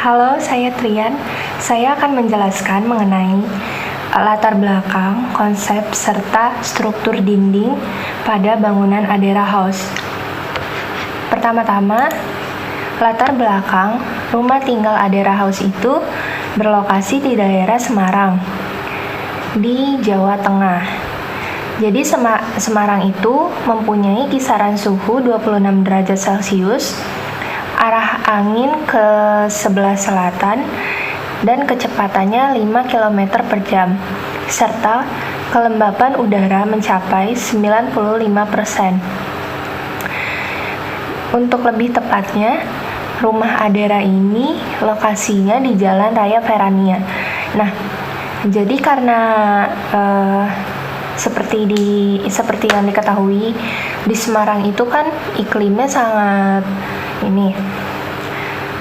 Halo, saya Trian. Saya akan menjelaskan mengenai latar belakang, konsep, serta struktur dinding pada bangunan Adera House. Pertama-tama, latar belakang rumah tinggal Adera House itu berlokasi di daerah Semarang, di Jawa Tengah. Jadi Semarang itu mempunyai kisaran suhu 26 derajat Celcius, arah angin ke sebelah selatan, dan kecepatannya 5 km per jam, serta kelembapan udara mencapai 95%. Untuk lebih tepatnya, rumah Adera ini lokasinya di Jalan Raya Verania. Nah, jadi karena seperti yang diketahui, di Semarang itu kan iklimnya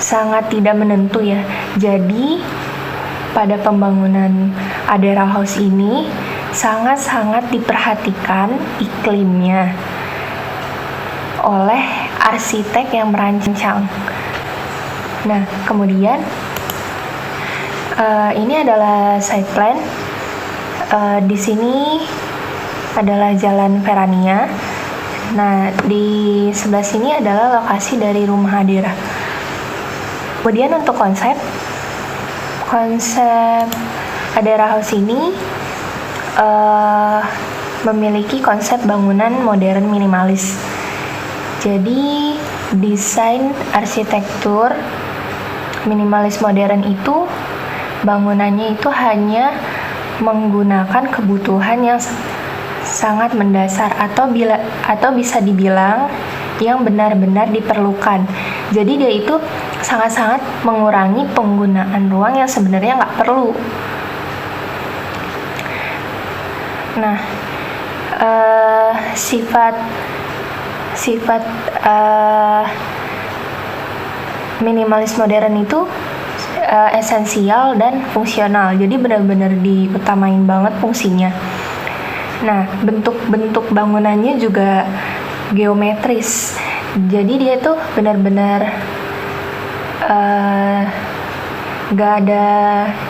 sangat tidak menentu ya. Jadi pada pembangunan Adera House ini sangat-sangat diperhatikan iklimnya oleh arsitek yang merancang. Nah, kemudian ini adalah site plan. Di sini adalah Jalan Verania. Nah, di sebelah sini adalah lokasi dari rumah Adera. Kemudian untuk konsep Adera House ini memiliki konsep bangunan modern minimalis. Jadi desain arsitektur minimalis modern itu bangunannya itu hanya menggunakan kebutuhan yang sangat mendasar atau bisa dibilang yang benar-benar diperlukan. Jadi dia itu sangat-sangat mengurangi penggunaan ruang yang sebenarnya nggak perlu. Nah, sifat minimalis modern itu esensial dan fungsional. Jadi benar-benar diutamain banget fungsinya. Nah, bentuk-bentuk bangunannya juga geometris. Jadi dia tuh benar-benar gak ada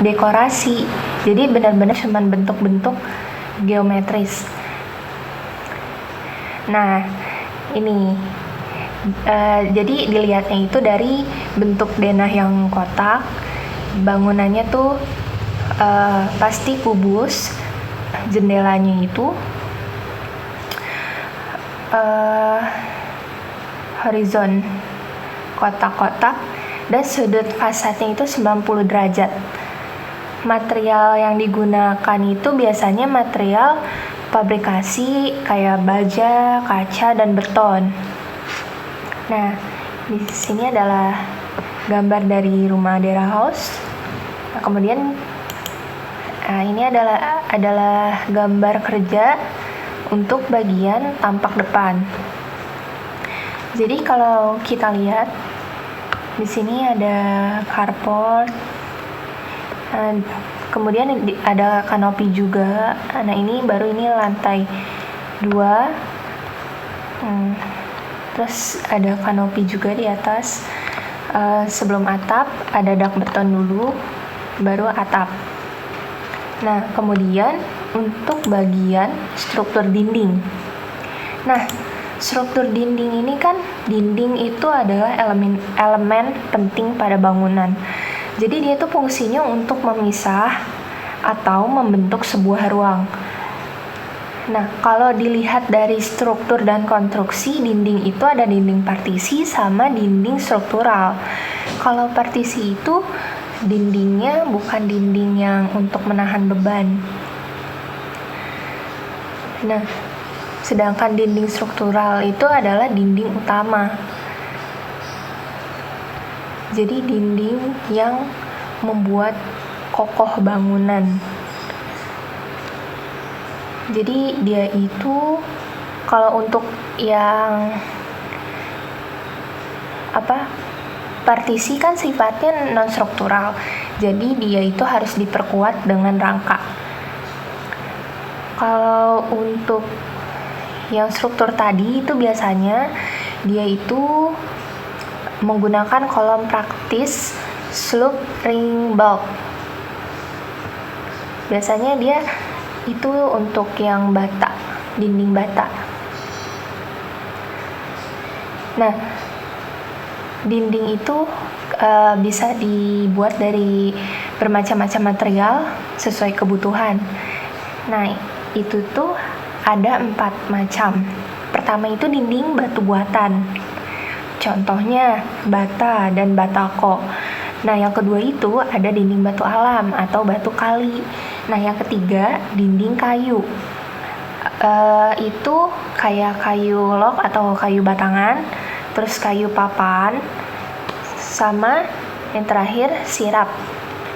dekorasi. Jadi benar-benar cuman bentuk-bentuk geometris. Nah, ini jadi dilihatnya itu dari bentuk denah yang kotak. Bangunannya tuh pasti kubus. Jendelanya itu horizon kotak-kotak, dan sudut fasadnya itu 90 derajat. Material yang digunakan itu biasanya material fabrikasi kayak baja, kaca, dan beton. Nah, di sini adalah gambar dari rumah Adera House. Nah, kemudian ini adalah gambar kerja untuk bagian tampak depan. Jadi kalau kita lihat di sini ada carport, kemudian ada kanopi juga. Nah, ini lantai 2. Terus ada kanopi juga di atas. Sebelum atap ada dak beton dulu, baru atap. Nah, kemudian untuk bagian struktur dinding. Nah, struktur dinding ini kan, dinding itu adalah elemen penting pada bangunan. Jadi dia itu fungsinya untuk memisah atau membentuk sebuah ruang. Nah, kalau dilihat dari struktur dan konstruksi, dinding itu ada dinding partisi sama dinding struktural. Kalau partisi itu dindingnya bukan dinding yang untuk menahan beban. Nah, sedangkan dinding struktural itu adalah dinding utama. Jadi dinding yang membuat kokoh bangunan. Jadi dia itu kalau untuk yang partisi kan sifatnya non struktural. Jadi dia itu harus diperkuat dengan rangka. Kalau untuk yang struktur tadi itu biasanya dia itu menggunakan kolom praktis slope ring bulk. Biasanya dia itu untuk yang bata, dinding bata. Nah, dinding itu bisa dibuat dari bermacam-macam material sesuai kebutuhan. Nah, itu tuh ada 4 macam. Pertama itu dinding batu buatan. Contohnya bata dan batako. Nah, yang kedua itu ada dinding batu alam atau batu kali. Nah, yang ketiga dinding kayu. Itu kayak kayu log atau kayu batangan, terus kayu papan, sama yang terakhir sirap.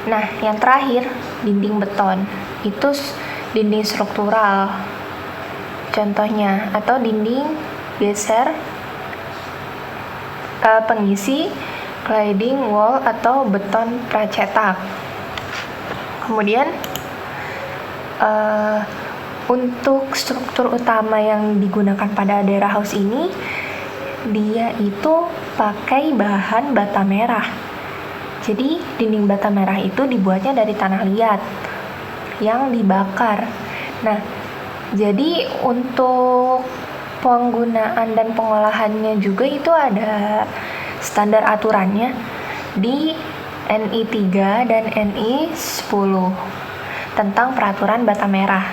Nah, yang terakhir dinding beton. Itu dinding struktural. Contohnya, atau dinding geser pengisi cladding wall atau beton pracetak. Kemudian untuk struktur utama yang digunakan pada daerah house ini, dia itu pakai bahan bata merah. Jadi dinding bata merah itu dibuatnya dari tanah liat yang dibakar. Nah, jadi untuk penggunaan dan pengolahannya juga itu ada standar aturannya di NI 3 dan NI 10 tentang peraturan bata merah.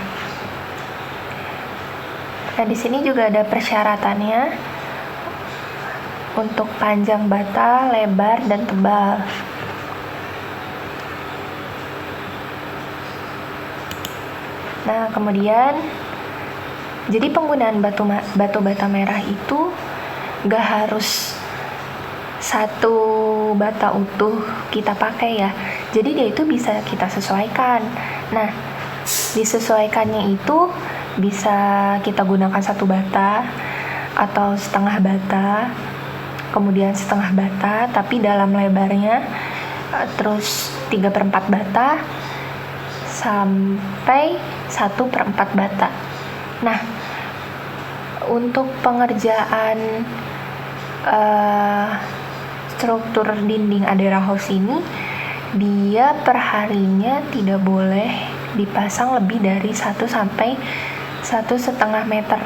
Nah, di sini juga ada persyaratannya untuk panjang bata, lebar, dan tebal. Nah, kemudian jadi penggunaan batu bata merah itu gak harus satu bata utuh kita pakai ya. Jadi dia itu bisa kita sesuaikan. Nah, disesuaikannya itu bisa kita gunakan satu bata atau setengah bata, kemudian setengah bata tapi dalam lebarnya terus 3/4 bata sampai 1/4 bata. Nah, untuk pengerjaan struktur dinding Adera House ini, dia perharinya tidak boleh dipasang lebih dari 1 sampai 1,5 meter.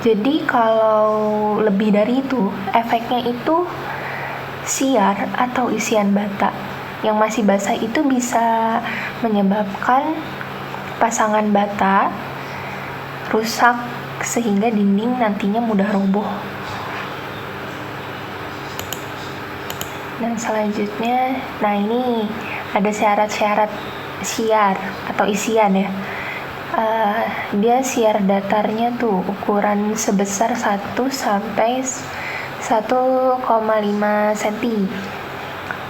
Jadi kalau lebih dari itu, efeknya itu siar atau isian bata yang masih basah itu bisa menyebabkan pasangan bata rusak sehingga dinding nantinya mudah roboh. Dan selanjutnya, nah ini ada syarat-syarat siar atau isian ya. Dia siar datarnya tuh ukuran sebesar 1 sampai 1,5 cm.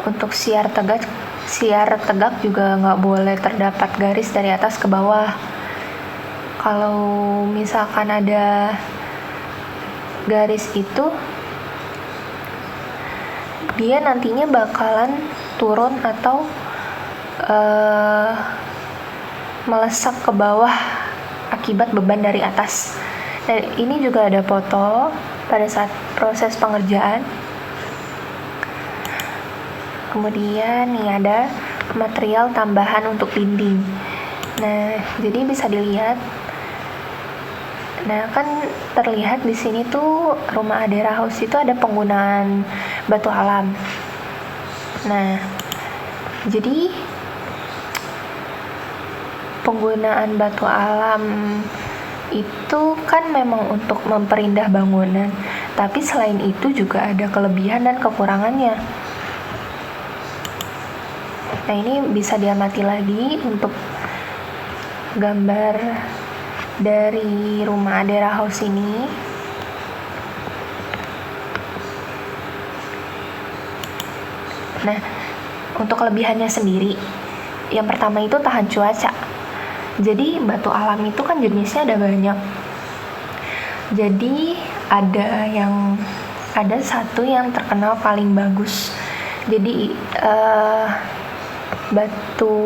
Untuk siar tegak juga nggak boleh terdapat garis dari atas ke bawah. Kalau misalkan ada garis itu, dia nantinya bakalan turun atau melesak ke bawah akibat beban dari atas. Dan ini juga ada foto pada saat proses pengerjaan. Kemudian nih ada material tambahan untuk dinding. Nah, jadi bisa dilihat. Nah, kan terlihat di sini tuh rumah Adera House itu ada penggunaan batu alam. Nah, jadi penggunaan batu alam itu kan memang untuk memperindah bangunan, tapi selain itu juga ada kelebihan dan kekurangannya. Nah, ini bisa diamati lagi untuk gambar dari rumah Adera House ini. Nah, untuk kelebihannya sendiri, yang pertama itu tahan cuaca. Jadi batu alam itu kan jenisnya ada banyak. Jadi ada satu yang terkenal paling bagus. Jadi batu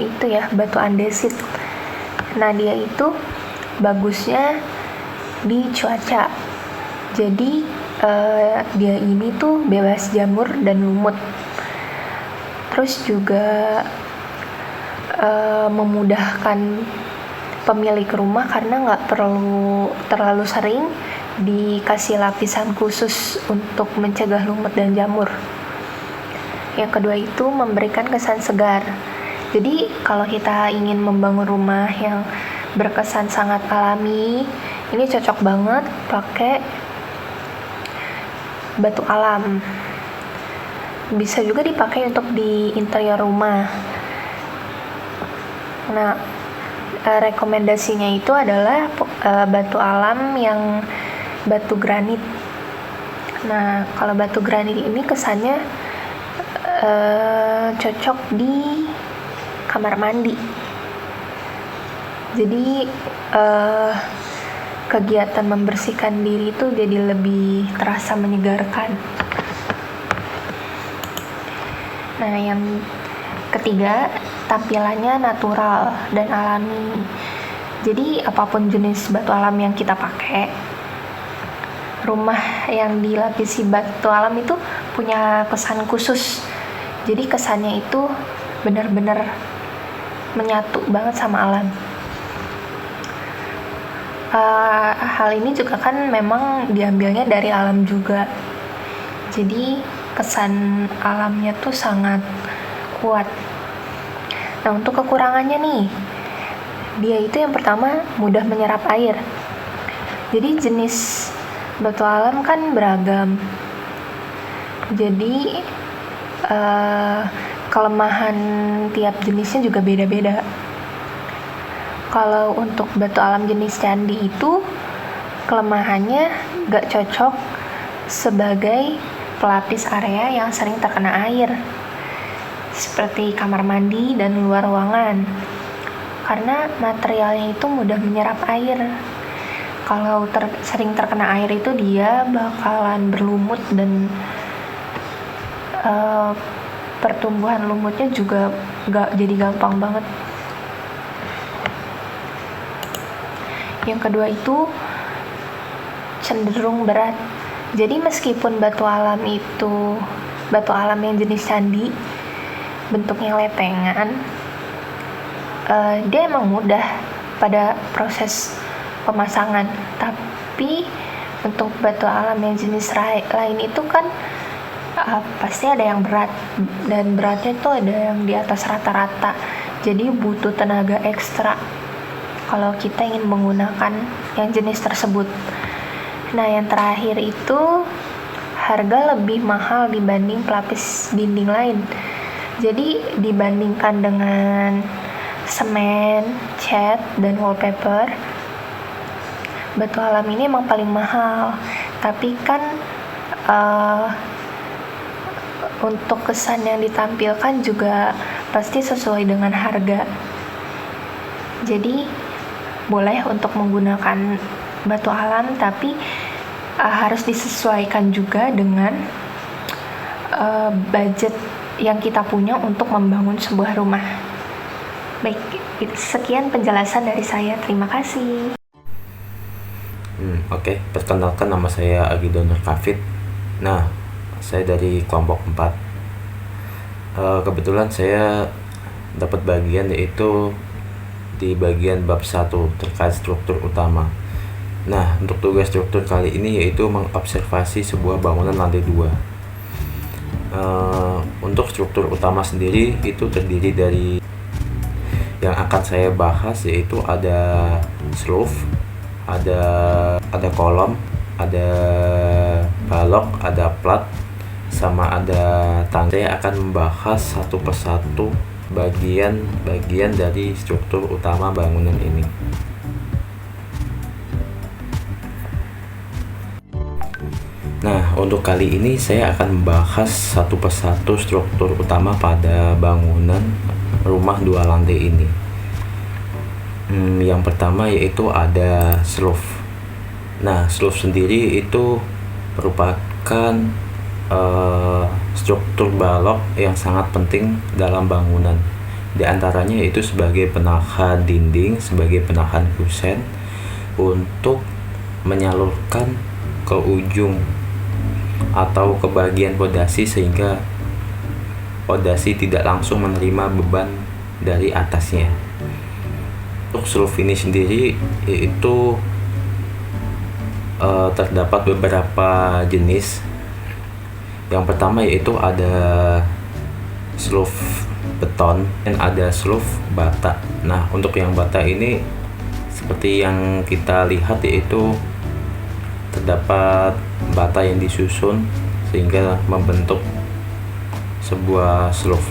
itu ya, batu andesit. Nah, dia itu bagusnya di cuaca. Jadi dia ini tuh bebas jamur dan lumut. Terus juga memudahkan pemilik rumah karena nggak perlu terlalu sering dikasih lapisan khusus untuk mencegah lumut dan jamur. Yang kedua itu memberikan kesan segar. Jadi kalau kita ingin membangun rumah yang berkesan sangat alami, ini cocok banget pakai batu alam. Bisa juga dipakai untuk di interior rumah. Nah, rekomendasinya itu adalah batu alam yang batu granit. Nah, kalau batu granit ini kesannya cocok di kamar mandi. Jadi kegiatan membersihkan diri itu jadi lebih terasa menyegarkan. Nah, yang ketiga, tampilannya natural dan alami. Jadi apapun jenis batu alam yang kita pakai, rumah yang dilapisi batu alam itu punya kesan khusus. Jadi kesannya itu benar-benar menyatu banget sama alam. Hal ini juga kan memang diambilnya dari alam juga. Jadi kesan alamnya tuh sangat kuat. Nah, untuk kekurangannya nih, dia itu yang pertama mudah menyerap air. Jadi jenis batu alam kan beragam. Jadi kelemahan tiap jenisnya juga beda-beda. Kalau untuk batu alam jenis candi itu kelemahannya gak cocok sebagai pelapis area yang sering terkena air, seperti kamar mandi dan luar ruangan, karena materialnya itu mudah menyerap air. Kalau sering terkena air itu dia bakalan berlumut dan pertumbuhan lumutnya juga gak jadi gampang banget. Yang kedua itu cenderung berat. Jadi meskipun batu alam yang jenis candi bentuknya lepengan, dia emang mudah pada proses pemasangan. Tapi untuk batu alam yang jenis lain itu kan pasti ada yang berat, dan beratnya itu ada yang di atas rata-rata. Jadi butuh tenaga ekstra kalau kita ingin menggunakan yang jenis tersebut. Nah, yang terakhir itu harga lebih mahal dibanding pelapis dinding lain. Jadi dibandingkan dengan semen, cat, dan wallpaper, batu alam ini emang paling mahal. Tapi kan untuk kesan yang ditampilkan juga pasti sesuai dengan harga. Jadi boleh untuk menggunakan batu alam, tapi harus disesuaikan juga dengan budget yang kita punya untuk membangun sebuah rumah. Baik, sekian penjelasan dari saya. Terima kasih. Oke, perkenalkan, nama saya Agido Nurkafid. Nah, saya dari kelompok 4. Kebetulan saya dapat bagian yaitu di bagian bab 1 terkait struktur utama. Nah, untuk tugas struktur kali ini yaitu mengobservasi sebuah bangunan lantai 2. Untuk struktur utama sendiri itu terdiri dari, yang akan saya bahas yaitu ada roof, ada kolom, ada balok, ada plat, sama ada tangga. Saya akan membahas satu persatu bagian dari struktur utama bangunan ini. Nah, untuk kali ini saya akan membahas satu persatu struktur utama pada bangunan rumah 2 lantai ini. Yang pertama yaitu ada roof. Nah, roof sendiri itu merupakan struktur balok yang sangat penting dalam bangunan. Di antaranya yaitu sebagai penahan dinding, sebagai penahan kusen untuk menyalurkan ke ujung atau ke bagian pondasi sehingga pondasi tidak langsung menerima beban dari atasnya. Untuk sloof ini sendiri yaitu terdapat beberapa jenis. Yang pertama yaitu ada sloof beton dan ada sloof bata. Nah, untuk yang bata ini seperti yang kita lihat yaitu terdapat bata yang disusun sehingga membentuk sebuah sloof.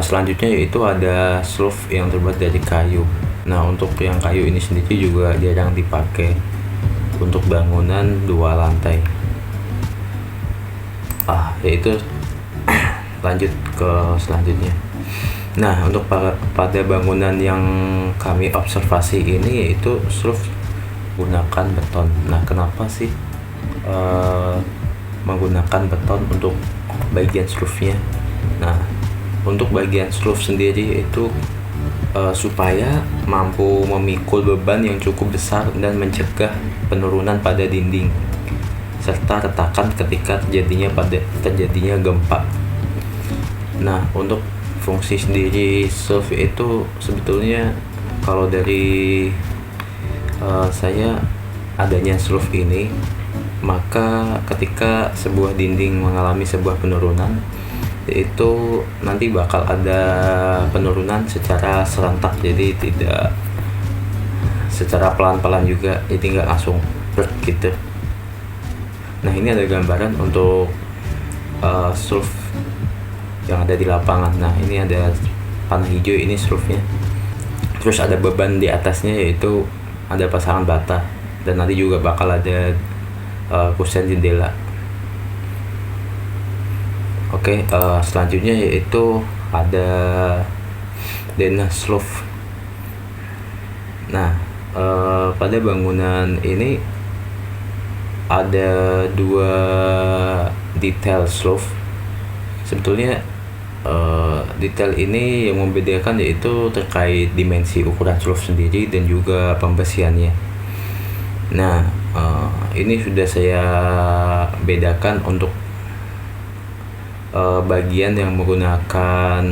Selanjutnya yaitu ada sloof yang terbuat dari kayu. Nah, untuk yang kayu ini sendiri juga jarang dipakai untuk bangunan 2 lantai. Yaitu lanjut ke selanjutnya. Nah, untuk pada bangunan yang kami observasi ini yaitu sloof menggunakan beton. Nah, kenapa sih menggunakan beton untuk bagian sloofnya? Nah, untuk bagian sloof sendiri itu supaya mampu memikul beban yang cukup besar dan mencegah penurunan pada dinding serta retakan ketika terjadinya gempa. Nah, untuk fungsi sendiri sloof itu sebetulnya kalau dari saya adanya sloof ini, maka ketika sebuah dinding mengalami sebuah penurunan, itu nanti bakal ada penurunan secara serentak, jadi tidak secara pelan-pelan juga, jadi nggak langsung gitu. Nah, ini ada gambaran untuk sloof yang ada di lapangan. Nah, ini ada panah hijau, ini sloofnya. Terus ada beban di atasnya yaitu ada pasangan bata, dan nanti juga bakal ada kusen jendela. Oke, selanjutnya yaitu ada denah sloof. Nah, pada bangunan ini ada 2 detail sloof. Sebetulnya detail ini yang membedakan yaitu terkait dimensi ukuran sloof sendiri dan juga pembesiannya. Nah, ini sudah saya bedakan untuk bagian yang menggunakan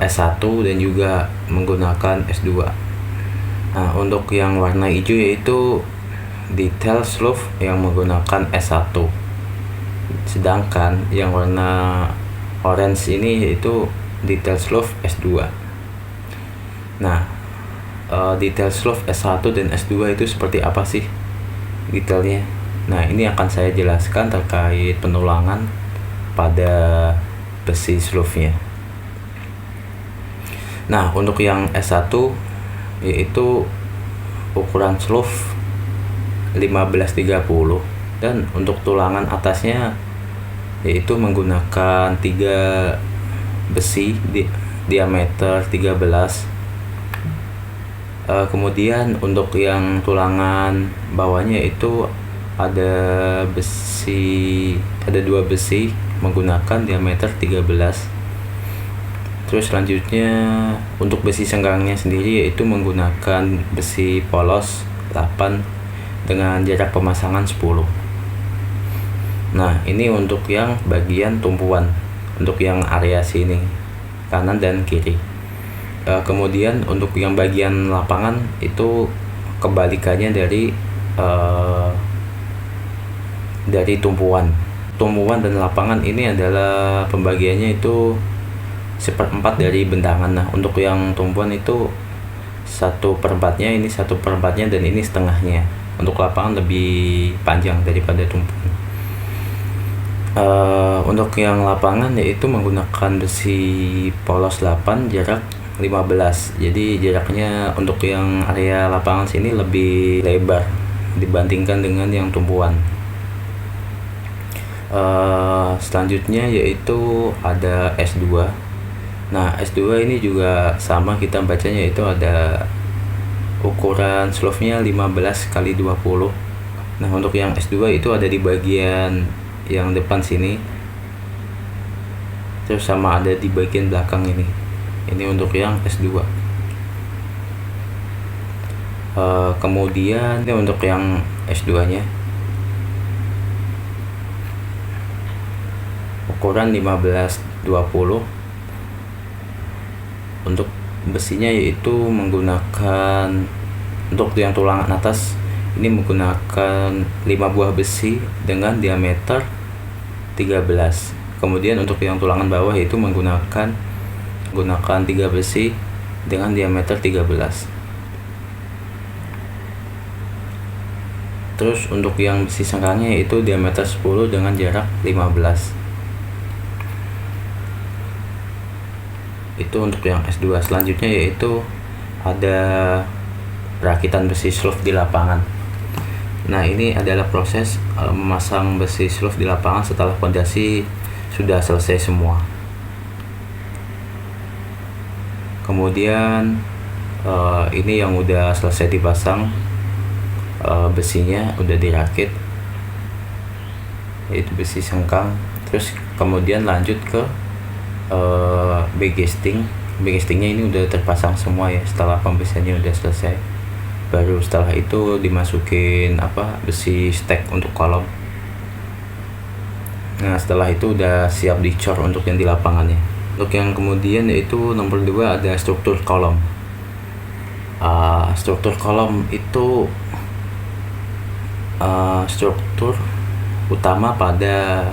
S1 dan juga menggunakan S2. Nah, untuk yang warna hijau yaitu detail sloof yang menggunakan S1, sedangkan yang warna orange ini yaitu detail sloof S2. Nah, detail sloof S1 dan S2 itu seperti apa sih detailnya? Nah, ini akan saya jelaskan terkait penulangan pada besi sloofnya. Nah, untuk yang S1 yaitu ukuran sloof 1530, dan untuk tulangan atasnya yaitu menggunakan 3 besi diameter 13. Kemudian untuk yang tulangan bawahnya itu ada 2 besi menggunakan diameter 13. Terus selanjutnya untuk besi senggangnya sendiri yaitu menggunakan besi polos 8 dengan jarak pemasangan 10. Nah, ini untuk yang bagian tumpuan, untuk yang area sini kanan dan kiri. Kemudian untuk yang bagian lapangan itu kebalikannya dari tumpuan dan lapangan. Ini adalah pembagiannya itu 1/4 dari bentangan. Nah, untuk yang tumpuan itu 1/4-nya, ini 1/4-nya, dan ini setengahnya. Untuk lapangan lebih panjang daripada tumpuan. Untuk yang lapangan yaitu menggunakan besi polos 8 jarak 15. Jadi jaraknya untuk yang area lapangan sini lebih lebar dibandingkan dengan yang tumpuan. Selanjutnya yaitu ada S2. Nah, S2 ini juga sama kita bacanya, yaitu ada ukuran sloofnya 15x20. Nah, untuk yang S2 itu ada di bagian yang depan sini, terus sama ada di bagian belakang ini. Ini untuk yang S2. Kemudian ini untuk yang S2 nya. ukuran 15-20. Untuk besinya yaitu menggunakan, untuk yang tulangan atas ini menggunakan 5 buah besi dengan diameter 13. Kemudian untuk yang tulangan bawah yaitu menggunakan 3 besi dengan diameter 13. Terus untuk yang besi sengkangnya yaitu diameter 10 dengan jarak 15. Itu untuk yang S2. Selanjutnya yaitu ada perakitan besi sloof di lapangan. Nah, ini adalah proses memasang besi sloof di lapangan setelah fondasi sudah selesai semua. Kemudian ini yang udah selesai dipasang, besinya udah dirakit, yaitu besi sengkang. Terus kemudian lanjut ke backcasting. Backcastingnya ini udah terpasang semua ya, setelah pembesiannya udah selesai. Baru setelah itu dimasukin besi stack untuk kolom. Nah, setelah itu udah siap dicor untuk yang di lapangannya. Untuk yang kemudian yaitu nomor 2 ada struktur kolom. Struktur kolom itu struktur utama pada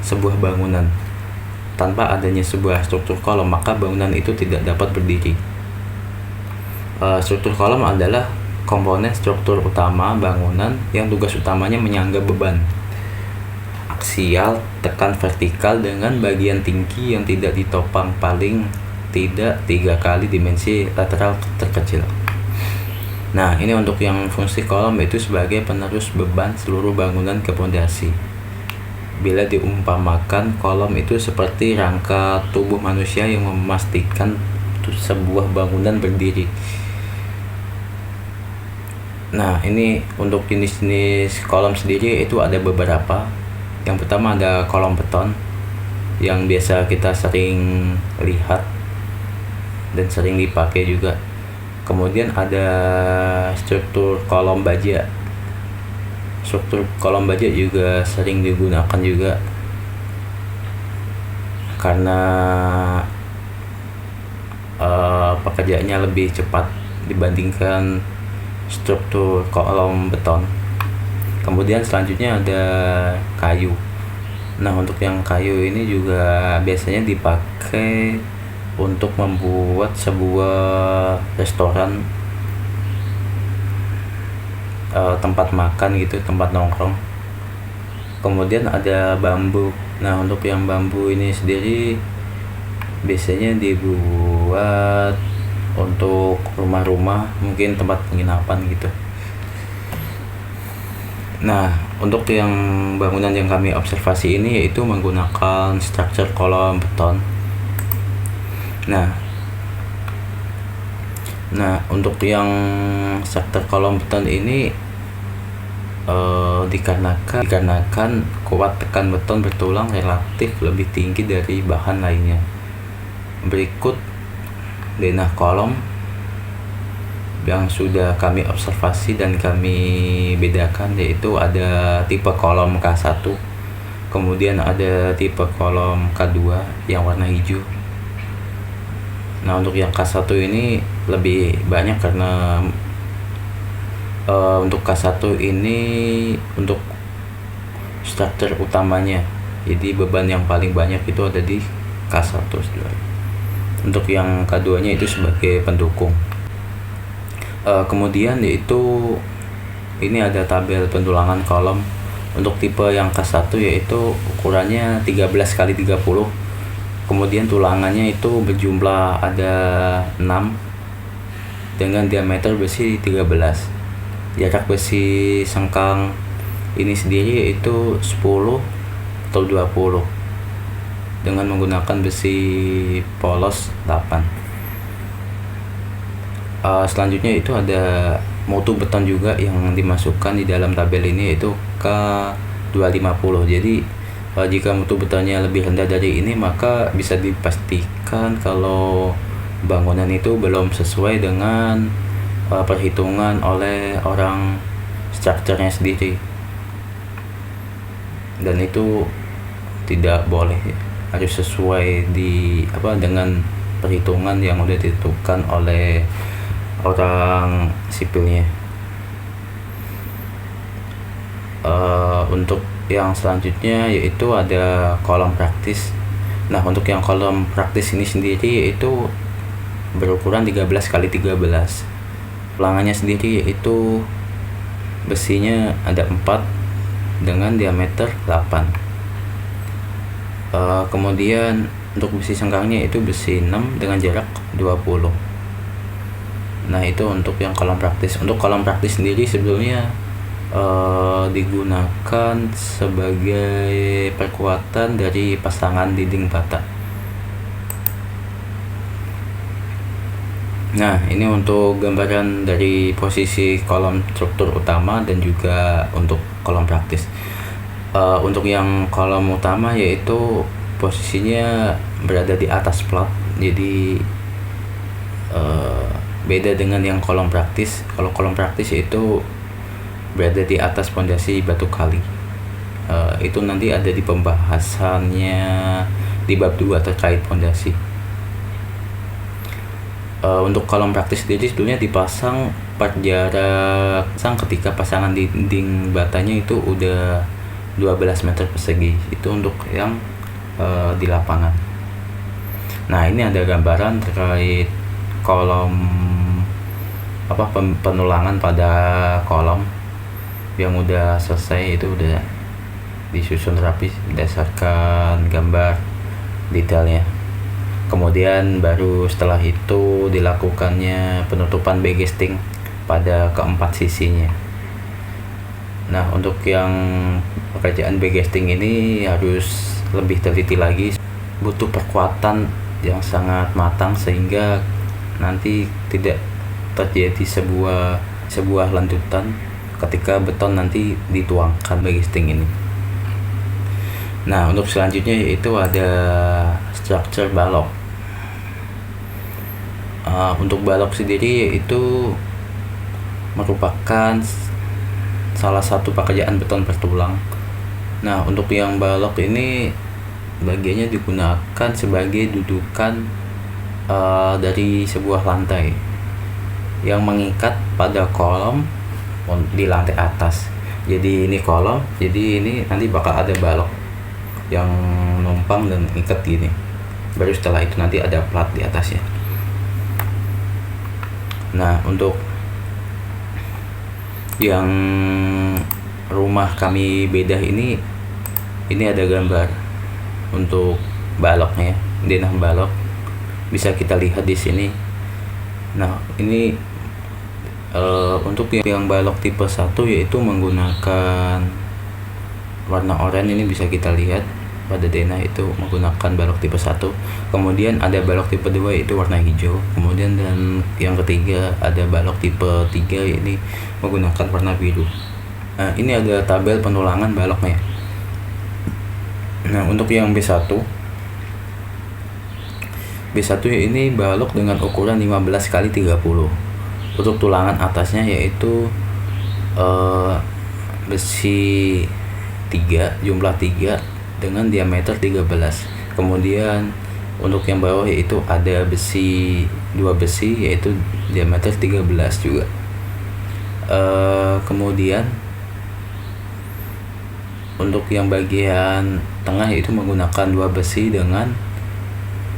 sebuah bangunan. Tanpa adanya sebuah struktur kolom, maka bangunan itu tidak dapat berdiri. Struktur kolom adalah komponen struktur utama bangunan yang tugas utamanya menyangga beban aksial tekan vertikal dengan bagian tinggi yang tidak ditopang paling tidak 3 kali dimensi lateral terkecil. Nah, ini untuk yang fungsi kolom itu sebagai penerus beban seluruh bangunan ke pondasi. Bila diumpamakan, kolom itu seperti rangka tubuh manusia yang memastikan sebuah bangunan berdiri. Nah, ini untuk jenis-jenis kolom sendiri itu ada beberapa. Yang pertama ada kolom beton yang biasa kita sering lihat dan sering dipakai juga. Kemudian ada struktur kolom baja. Struktur kolom baja juga sering digunakan juga karena pekerjaannya lebih cepat dibandingkan struktur kolom beton. Kemudian selanjutnya ada kayu. Nah, untuk yang kayu ini juga biasanya dipakai untuk membuat sebuah restoran, tempat makan gitu, tempat nongkrong. Kemudian ada bambu. Nah, untuk yang bambu ini sendiri biasanya dibuat untuk rumah-rumah, mungkin tempat penginapan gitu. Nah, untuk yang bangunan yang kami observasi ini yaitu menggunakan struktur kolom beton. Nah, untuk yang struktur kolom beton ini dikarenakan kuat tekan beton bertulang relatif lebih tinggi dari bahan lainnya. Berikut denah kolom yang sudah kami observasi dan kami bedakan, yaitu ada tipe kolom K1, kemudian ada tipe kolom K2 yang warna hijau. Nah, untuk yang K1 ini lebih banyak karena untuk K1 ini untuk struktur utamanya, jadi beban yang paling banyak itu ada di K1. Untuk yang K2 nya itu sebagai pendukung. Kemudian yaitu ini ada tabel pendulangan kolom. Untuk tipe yang K1 yaitu ukurannya 13x30. Kemudian tulangannya itu berjumlah ada 6 dengan diameter besi 13. Jarak besi sengkang ini sendiri yaitu 10 atau 20 dengan menggunakan besi polos 8. Selanjutnya itu ada mutu beton juga yang dimasukkan di dalam tabel ini, yaitu K250. Jadi jika mutu betonnya lebih rendah dari ini, maka bisa dipastikan kalau bangunan itu belum sesuai dengan perhitungan oleh orang strukturnya sendiri, dan itu tidak boleh, harus sesuai dengan perhitungan yang udah ditentukan oleh orang sipilnya. Untuk yang selanjutnya yaitu ada kolom praktis. Nah, untuk yang kolom praktis ini sendiri yaitu berukuran 13 kali 13. Ulangannya sendiri yaitu besinya ada 4 dengan diameter 8. Kemudian untuk besi sengkangnya itu besi 6 dengan jarak 20. Nah, itu untuk yang kolom praktis. Untuk kolom praktis sendiri sebelumnya digunakan sebagai perkuatan dari pasangan dinding bata. Nah, ini untuk gambaran dari posisi kolom struktur utama dan juga untuk kolom praktis. Untuk yang kolom utama yaitu posisinya berada di atas plat, jadi beda dengan yang kolom praktis. Kalau kolom praktis itu berada di atas pondasi batu kali. Itu nanti ada di pembahasannya di bab 2 terkait pondasi. Untuk kolom praktis sendiri sebetulnya dipasang pada jarak ketika pasangan dinding batanya itu udah 12 meter persegi. Itu untuk yang di lapangan. Nah, ini ada gambaran terkait kolom penulangan pada kolom yang udah selesai, itu udah disusun rapi berdasarkan gambar detailnya. Kemudian baru setelah itu dilakukannya penutupan backcasting pada keempat sisinya. Nah, untuk yang pekerjaan backcasting ini harus lebih teliti lagi, butuh perkuatan yang sangat matang sehingga nanti tidak terjadi sebuah lanjutan ketika beton nanti dituangkan backcasting ini. Nah, untuk selanjutnya yaitu ada structure balok. Untuk balok sendiri yaitu merupakan salah satu pekerjaan beton bertulang. Nah, untuk yang balok ini bagiannya digunakan sebagai dudukan dari sebuah lantai yang mengikat pada kolom di lantai atas. Jadi ini kolom, jadi ini nanti bakal ada balok yang numpang dan ikat gini. Baru setelah itu nanti ada plat di atasnya. Nah, untuk yang rumah kami bedah ini ada gambar untuk baloknya, denah balok bisa kita lihat di sini. Nah, ini untuk yang balok tipe 1 yaitu menggunakan warna oranye, ini bisa kita lihat pada denah itu menggunakan balok tipe 1. Kemudian ada balok tipe 2 yaitu warna hijau. Kemudian dan yang ketiga ada balok tipe 3 ini menggunakan warna biru. Nah, ini ada tabel penulangan baloknya. Nah, untuk yang B1 ini balok dengan ukuran 15 kali 30. Untuk tulangan atasnya yaitu besi 3, jumlah 3 dengan diameter 13. Kemudian untuk yang bawah yaitu ada dua besi yaitu diameter 13 juga. Kemudian untuk yang bagian tengah yaitu menggunakan 2 besi dengan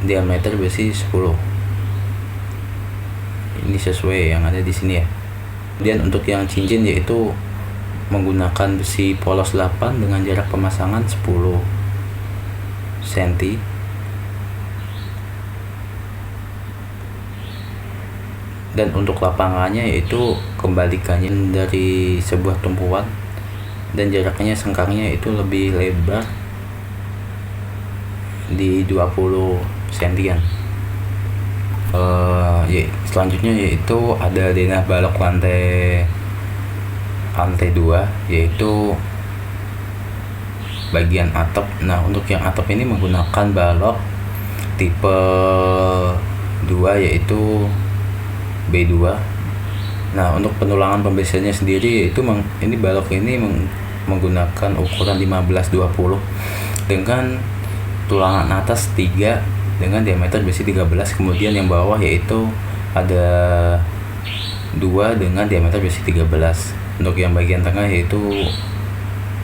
diameter besi 10. Ini sesuai yang ada di sini ya. Kemudian untuk yang cincin yaitu menggunakan besi polos 8 dengan jarak pemasangan 10 cm. Dan untuk lapangannya yaitu kembalikannya dari sebuah tumpuan dan jaraknya sengkangnya itu lebih lebar di 20 cm. Selanjutnya yaitu ada denah balok lantai 2 yaitu bagian atap. Nah, untuk yang atap ini menggunakan balok tipe 2 yaitu B2. Nah, untuk penulangan pembesiannya sendiri yaitu ini balok ini menggunakan ukuran 15-20 dengan tulangan atas 3 dengan diameter besi 13, kemudian yang bawah yaitu ada 2 dengan diameter besi 13. Untuk yang bagian tengah yaitu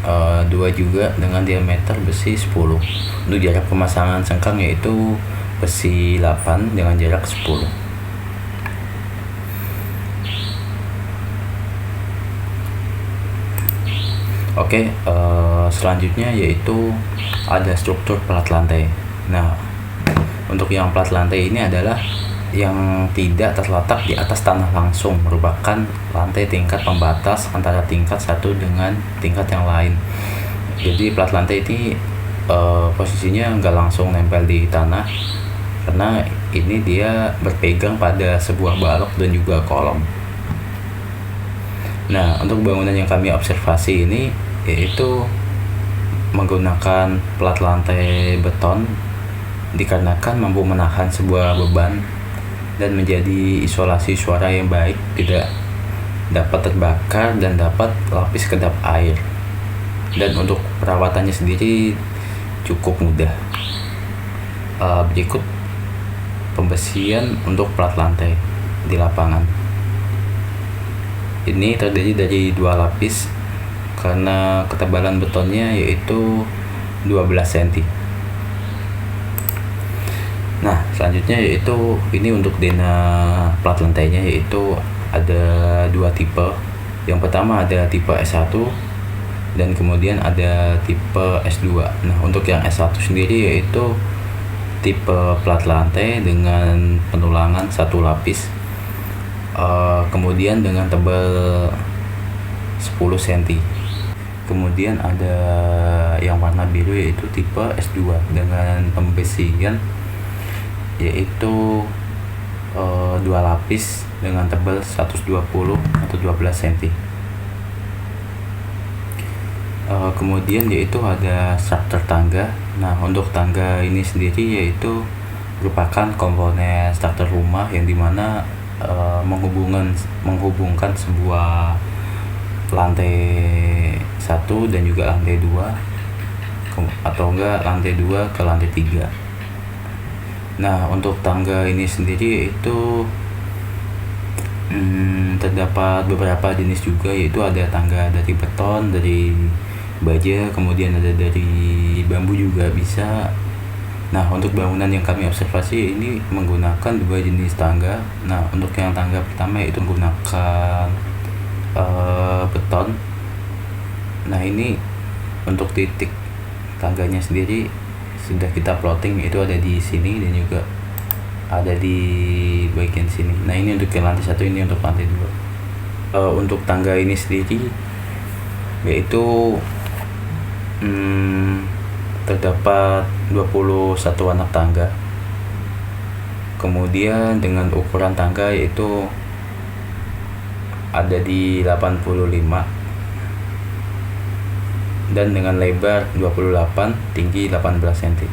2 juga dengan diameter besi 10. Untuk jarak pemasangan sengkang yaitu besi 8 dengan jarak 10. Oke, selanjutnya yaitu ada struktur plat lantai. Nah, untuk yang plat lantai ini adalah yang tidak terletak di atas tanah langsung, merupakan lantai tingkat pembatas antara tingkat satu dengan tingkat yang lain. Jadi plat lantai ini posisinya nggak langsung nempel di tanah, karena ini dia berpegang pada sebuah balok dan juga kolom. Nah, untuk bangunan yang kami observasi ini yaitu menggunakan plat lantai beton dikarenakan mampu menahan sebuah beban dan menjadi isolasi suara yang baik, tidak dapat terbakar dan dapat lapis kedap air. Dan untuk perawatannya sendiri cukup mudah. Berikut pembersihan untuk plat lantai di lapangan. Ini terdiri dari 2 lapis karena ketebalan betonnya yaitu 12 cm. Nah, selanjutnya yaitu ini untuk dena plat lantainya, yaitu ada 2 tipe. Yang pertama ada tipe S1 dan kemudian ada tipe S2. Nah, untuk yang S1 sendiri yaitu tipe plat lantai dengan penulangan 1 lapis, kemudian dengan tebal 10 cm. Kemudian ada yang warna biru yaitu tipe S2 dengan pembersihan yaitu 2 lapis dengan tebal 120 atau 12 cm. Kemudian yaitu ada struktur tangga. Nah, untuk tangga ini sendiri yaitu merupakan komponen struktur rumah yang dimana menghubungkan sebuah lantai 1 dan juga lantai 2 atau enggak lantai 2 ke lantai 3. Nah, untuk tangga ini sendiri itu terdapat beberapa jenis juga, yaitu ada tangga dari beton, dari baja, kemudian ada dari bambu juga bisa. Nah, untuk bangunan yang kami observasi ini menggunakan 2 jenis tangga. Nah, untuk yang tangga pertama itu menggunakan beton. Nah, ini untuk titik tangganya sendiri sudah kita plotting, itu ada di sini dan juga ada di bagian sini. Nah, ini untuk yang lantai 1, ini untuk lantai 2. Untuk tangga ini sendiri yaitu terdapat 21 anak tangga. Kemudian dengan ukuran tangga yaitu ada di 85 dan dengan lebar 28, tinggi 18 cm.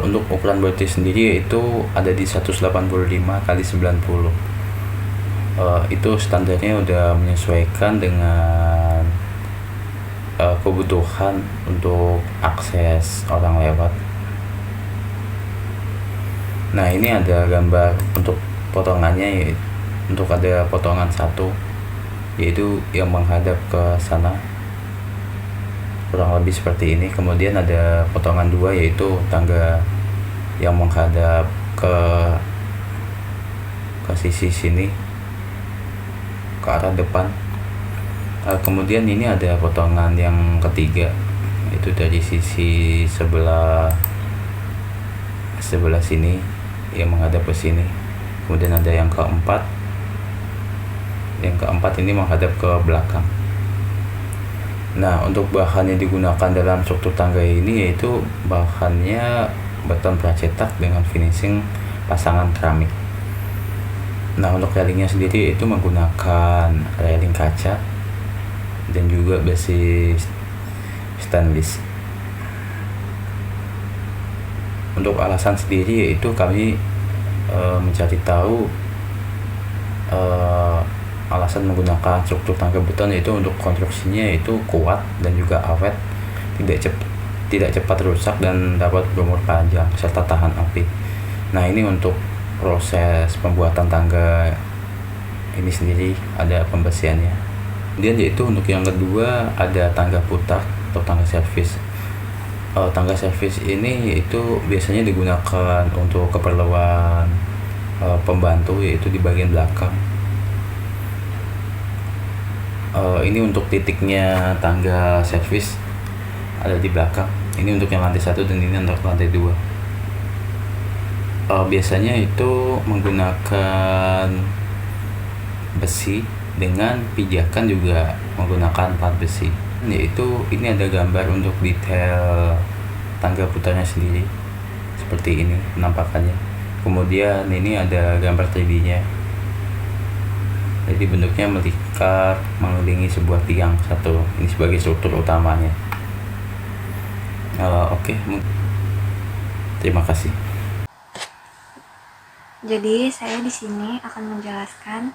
Untuk ukuran bodi sendiri yaitu ada di 185 kali 90. Itu standarnya udah menyesuaikan dengan kebutuhan untuk akses orang lewat. Nah, ini ada gambar untuk potongannya, untuk ada potongan 1 yaitu yang menghadap ke sana, kurang lebih seperti ini. Kemudian ada potongan 2 yaitu tangga yang menghadap ke sisi sini, ke arah depan. Kemudian ini ada potongan yang ketiga itu dari sisi sebelah sini yang menghadap ke sini. Kemudian ada yang keempat. Yang keempat ini menghadap ke belakang. Nah, untuk bahan yang digunakan dalam struktur tangga ini yaitu bahannya beton pracetak dengan finishing pasangan keramik. Nah, untuk railingnya sendiri itu menggunakan railing kaca dan juga besi stainless. Untuk alasan sendiri yaitu kami mencari tahu alasan menggunakan struktur tangga beton yaitu untuk konstruksinya itu kuat dan juga awet tidak cepat rusak dan dapat berumur panjang serta tahan api. Nah, ini untuk proses pembuatan tangga ini sendiri ada pembersihannya. Kemudian yaitu untuk yang kedua ada tangga putar atau tangga servis. Tangga servis ini itu biasanya digunakan untuk keperluan pembantu, yaitu di bagian belakang. Ini untuk titiknya tangga servis ada di belakang. Ini untuk yang lantai 1 dan ini untuk lantai 2. Biasanya itu menggunakan besi dengan pijakan juga menggunakan plat besi. Yaitu ini ada gambar untuk detail tangga putarnya sendiri seperti ini penampakannya. Kemudian ini ada gambar 3D-nya. Jadi bentuknya melingkar mengelilingi sebuah tiang satu. Ini sebagai struktur utamanya. Oke. Terima kasih. Jadi saya di sini akan menjelaskan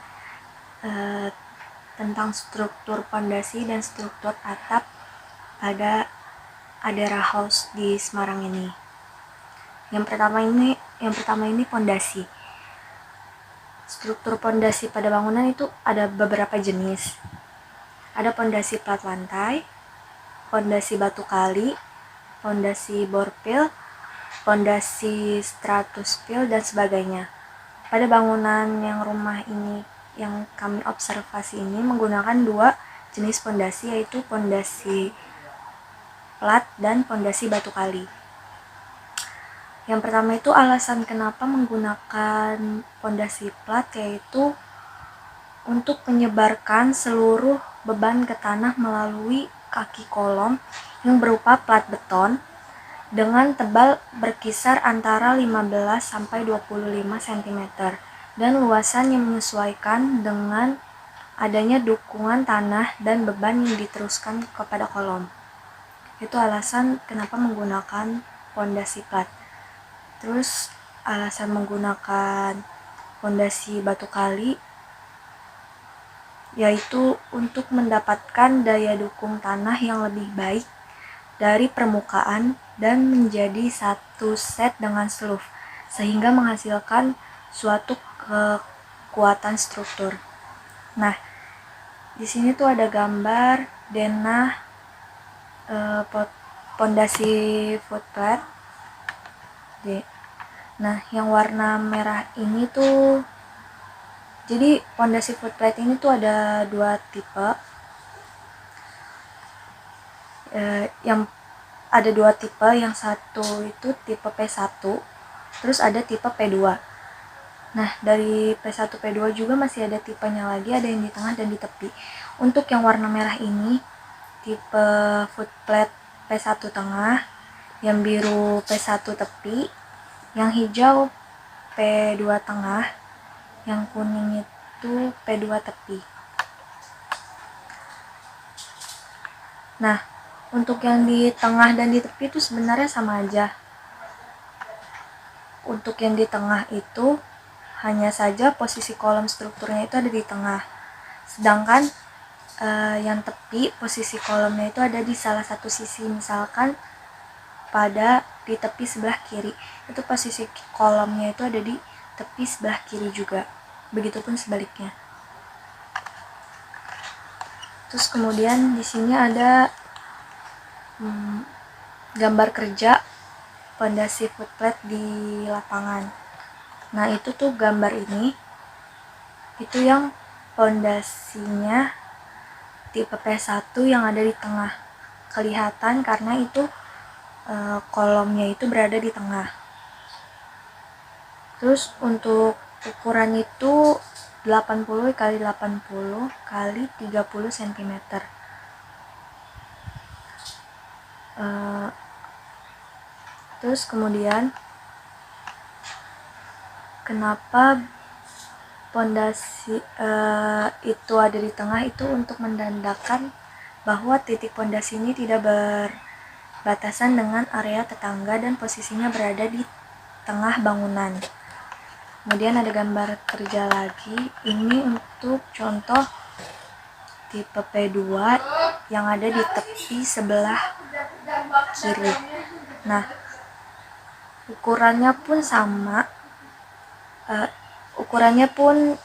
tentang struktur pondasi dan struktur atap pada Adara House di Semarang ini. Yang pertama ini pondasi. Struktur pondasi pada bangunan itu ada beberapa jenis. Ada pondasi plat lantai, pondasi batu kali, pondasi borpil, pondasi stratuspil dan sebagainya. Pada bangunan yang rumah ini yang kami observasi ini menggunakan 2 jenis pondasi, yaitu pondasi plat dan pondasi batu kali. Yang pertama itu alasan kenapa menggunakan pondasi plat, yaitu untuk menyebarkan seluruh beban ke tanah melalui kaki kolom yang berupa plat beton dengan tebal berkisar antara 15 sampai 25 cm dan luasan yang menyesuaikan dengan adanya dukungan tanah dan beban yang diteruskan kepada kolom. Itu alasan kenapa menggunakan pondasi plat. Terus alasan menggunakan pondasi batu kali yaitu untuk mendapatkan daya dukung tanah yang lebih baik dari permukaan dan menjadi satu set dengan seluf sehingga menghasilkan suatu kekuatan struktur. Nah, di sini tuh ada gambar denah pondasi footpad. Nah, yang warna merah ini tuh, jadi pondasi footplate ini tuh ada 2 tipe. Yang ada 2 tipe, yang satu itu tipe P1, terus ada tipe P2. Nah, dari P1 P2 juga masih ada tipenya lagi, ada yang di tengah dan di tepi. Untuk yang warna merah ini tipe footplate P1 tengah, yang biru P1 tepi, yang hijau P2 tengah, yang kuning itu P2 tepi. Nah, untuk yang di tengah dan di tepi itu sebenarnya sama aja. Untuk yang di tengah itu hanya saja posisi kolom strukturnya itu ada di tengah. Sedangkan yang tepi posisi kolomnya itu ada di salah satu sisi, misalkan pada di tepi sebelah kiri. Itu posisi kolomnya itu ada di tepi sebelah kiri juga. Begitupun sebaliknya. Terus kemudian di sini ada gambar kerja pondasi footplate di lapangan. Nah, itu tuh gambar ini itu yang pondasinya tipe P1 yang ada di tengah. Kelihatan karena itu kolomnya itu berada di tengah. Terus untuk ukuran itu 80 x 80 x 30 cm. Terus kemudian kenapa pondasi itu ada di tengah, itu untuk menandakan bahwa titik pondasi ini tidak berbatasan dengan area tetangga dan posisinya berada di tengah bangunan. Kemudian ada gambar kerja lagi, ini untuk contoh tipe P2 yang ada di tepi sebelah kiri. Nah, ukurannya pun sama, ukurannya pun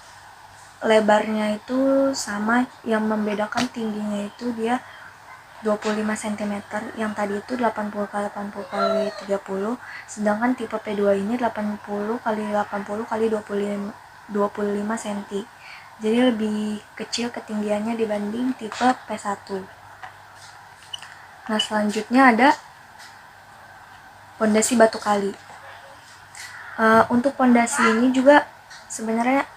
lebarnya itu sama, yang membedakan tingginya itu dia 25 cm, yang tadi itu 80 x 80 x 30, sedangkan tipe P2 ini 80 x 80 x 25 cm. Jadi lebih kecil ketinggiannya dibanding tipe P1. Nah, selanjutnya ada pondasi batu kali. Untuk pondasi ini juga sebenarnya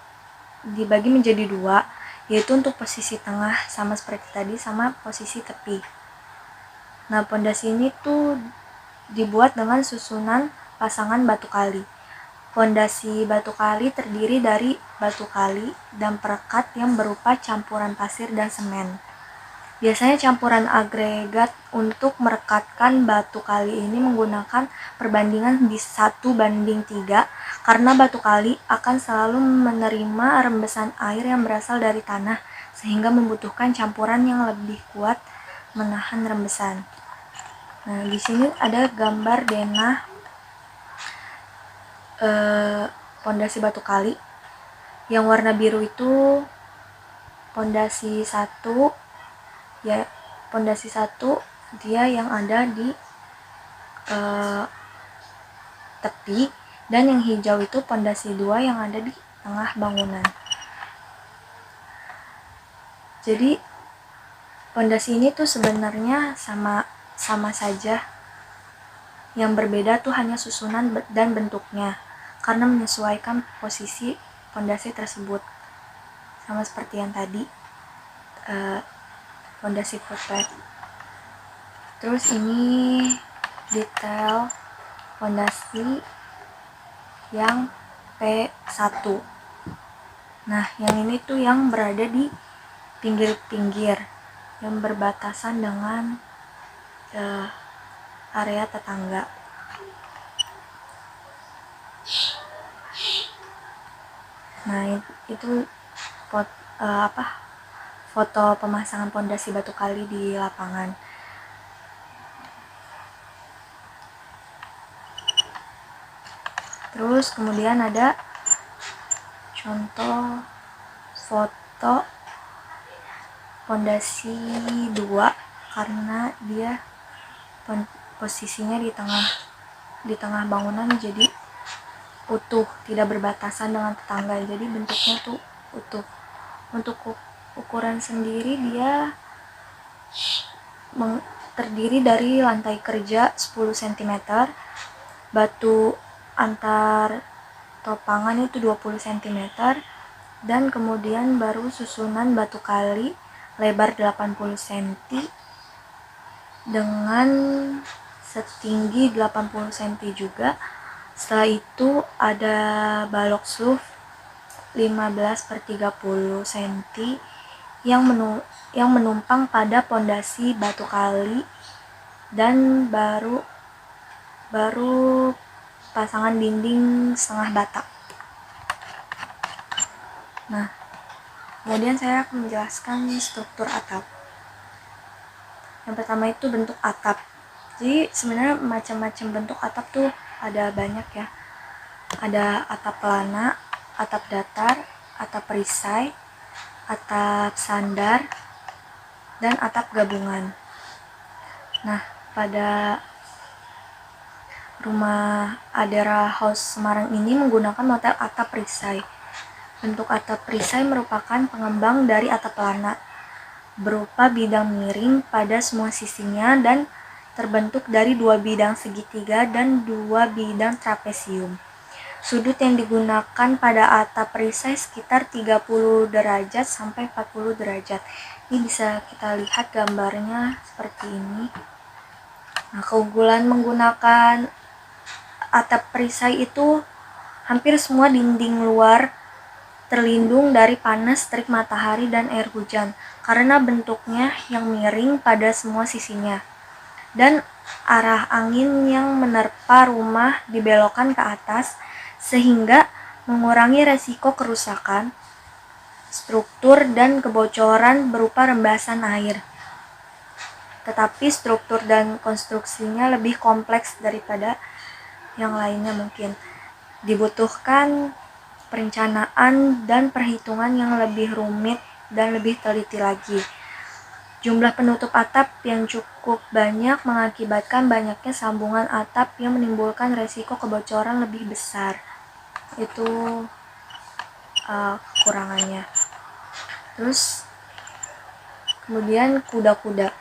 dibagi menjadi dua, yaitu untuk posisi tengah sama seperti tadi, sama posisi tepi. Nah, pondasi ini tuh dibuat dengan susunan pasangan batu kali. Pondasi batu kali terdiri dari batu kali dan perekat yang berupa campuran pasir dan semen. Biasanya campuran agregat untuk merekatkan batu kali ini menggunakan perbandingan di 1:3, karena batu kali akan selalu menerima rembesan air yang berasal dari tanah, sehingga membutuhkan campuran yang lebih kuat menahan rembesan. Nah, di sini ada gambar denah pondasi batu kali. Yang warna biru itu pondasi 1, ya, pondasi 1 dia yang ada di tepi, dan yang hijau itu pondasi 2 yang ada di tengah bangunan. Jadi pondasi ini tuh sebenarnya sama saja, yang berbeda tuh hanya susunan dan bentuknya, karena menyesuaikan posisi pondasi tersebut, sama seperti yang tadi pondasi footpath. Terus ini detail pondasi yang P1. Nah, yang ini tuh yang berada di pinggir-pinggir yang berbatasan dengan area tetangga. Nah, itu foto pemasangan pondasi batu kali di lapangan. Terus kemudian ada contoh foto pondasi 2, karena dia posisinya di tengah bangunan, jadi utuh, tidak berbatasan dengan tetangga, jadi bentuknya tuh utuh. Untuk ukuran sendiri dia terdiri dari lantai kerja 10 cm, batu antar topangan itu 20 cm, dan kemudian baru susunan batu kali lebar 80 cm dengan setinggi 80 cm juga. Setelah itu ada balok slope 15/30 cm yang menumpang pada pondasi batu kali, dan baru pasangan dinding setengah bata. Nah, kemudian saya akan menjelaskan struktur atap. Yang pertama itu bentuk atap. Jadi sebenarnya macam-macam bentuk atap tuh ada banyak ya. Ada atap pelana, atap datar, atap perisai, atap sandar, dan atap gabungan. Nah, pada rumah Adera House Semarang ini menggunakan model atap perisai. Bentuk atap perisai merupakan pengembang dari atap pelana, berupa bidang miring pada semua sisinya dan terbentuk dari 2 bidang segitiga dan 2 bidang trapesium. Sudut yang digunakan pada atap perisai sekitar 30 derajat sampai 40 derajat. Ini bisa kita lihat gambarnya seperti ini. Nah, keunggulan menggunakan atap perisai itu hampir semua dinding luar terlindung dari panas terik matahari dan air hujan, karena bentuknya yang miring pada semua sisinya, dan arah angin yang menerpa rumah dibelokkan ke atas, sehingga mengurangi resiko kerusakan struktur dan kebocoran berupa rembesan air. tetapi struktur dan konstruksinya lebih kompleks daripada yang lainnya mungkin. Dibutuhkan perencanaan dan perhitungan yang lebih rumit dan lebih teliti lagi. Jumlah penutup atap yang cukup banyak mengakibatkan banyaknya sambungan atap yang menimbulkan resiko kebocoran lebih besar. Itu kekurangannya. Terus kemudian kuda-kuda.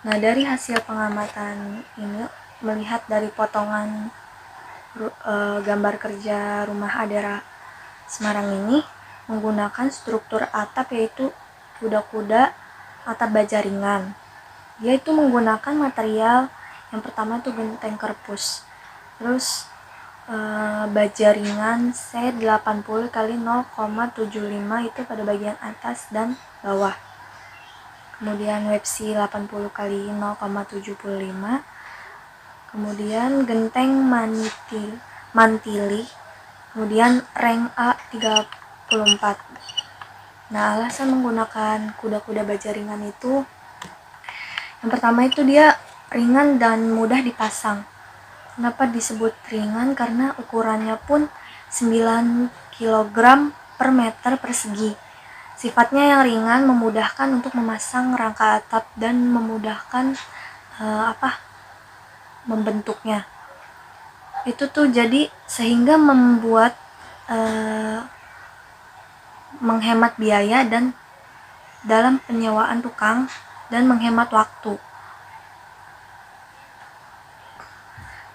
Nah, dari hasil pengamatan ini, melihat dari potongan gambar kerja rumah Adera Semarang ini menggunakan struktur atap yaitu kuda-kuda atap baja ringan. Dia itu menggunakan material yang pertama itu genteng kerpus, terus baja ringan C80 kali 0,75 itu pada bagian atas dan bawah. Kemudian websi 80 kali 0,75. Kemudian genteng mantili, kemudian rank A34. Nah, alasan menggunakan kuda-kuda baja ringan itu, yang pertama itu dia ringan dan mudah dipasang. Kenapa disebut ringan? Karena ukurannya pun 9 kg per meter persegi. Sifatnya yang ringan memudahkan untuk memasang rangka atap dan memudahkan membentuknya. Itu tuh jadi sehingga membuat menghemat biaya dan dalam penyewaan tukang dan menghemat waktu.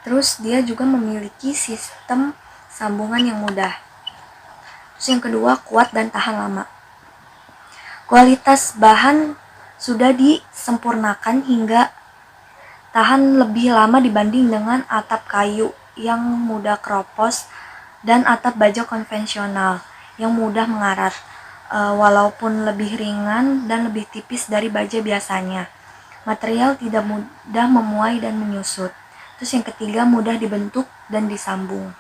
Terus dia juga memiliki sistem sambungan yang mudah. Terus yang kedua, kuat dan tahan lama. Kualitas bahan sudah disempurnakan hingga tahan lebih lama dibanding dengan atap kayu yang mudah keropos dan atap baja konvensional yang mudah mengarat, walaupun lebih ringan dan lebih tipis dari baja biasanya. Material tidak mudah memuai dan menyusut. Terus yang ketiga, mudah dibentuk dan disambung.